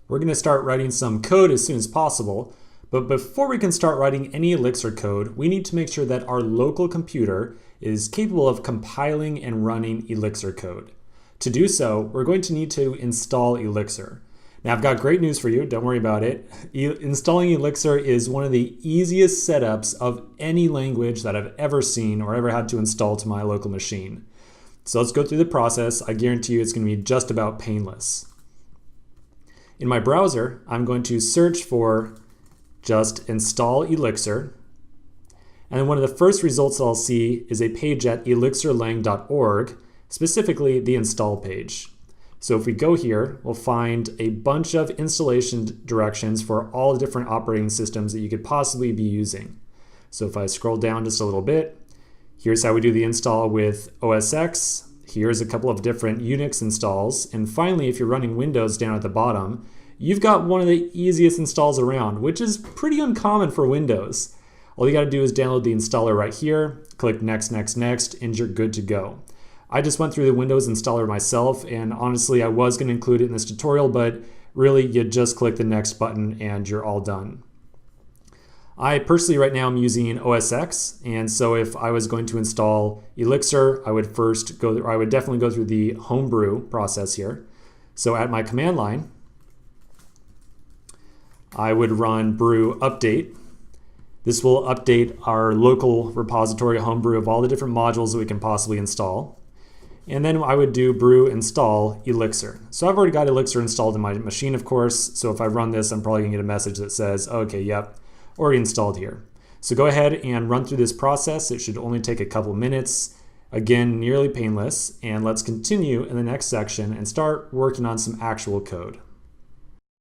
We're going to start writing some code as soon as possible, but before we can start writing any Elixir code, we need to make sure that our local computer is capable of compiling and running Elixir code. To do so, we're going to need to install Elixir. Now, I've got great news for you, don't worry about it. Installing Elixir is one of the easiest setups of any language that I've ever seen or ever had to install to my local machine. So let's go through the process. I guarantee you it's going to be just about painless. In my browser, I'm going to search for just install Elixir. And then one of the first results that I'll see is a page at elixirlang.org, specifically the install page. So if we go here, we'll find a bunch of installation directions for all the different operating systems that you could possibly be using. So if I scroll down just a little bit, here's how we do the install with OS X. Here's a couple of different Unix installs. And finally, if you're running Windows down at the bottom, you've got one of the easiest installs around, which is pretty uncommon for Windows. All you got to do is download the installer right here, click next, next, next, and you're good to go. I just went through the Windows installer myself, and honestly, I was going to include it in this tutorial, but really, you just click the next button and you're all done. I personally right now am using OS X, and so if I was going to install Elixir, I would definitely go through the homebrew process here. So at my command line, I would run brew update. This will update our local repository homebrew of all the different modules that we can possibly install. And then I would do brew install Elixir. So I've already got Elixir installed in my machine, of course. So if I run this, I'm probably gonna get a message that says, okay, yep, already installed here. So go ahead and run through this process. It should only take a couple minutes. Again, nearly painless. And let's continue in the next section and start working on some actual code.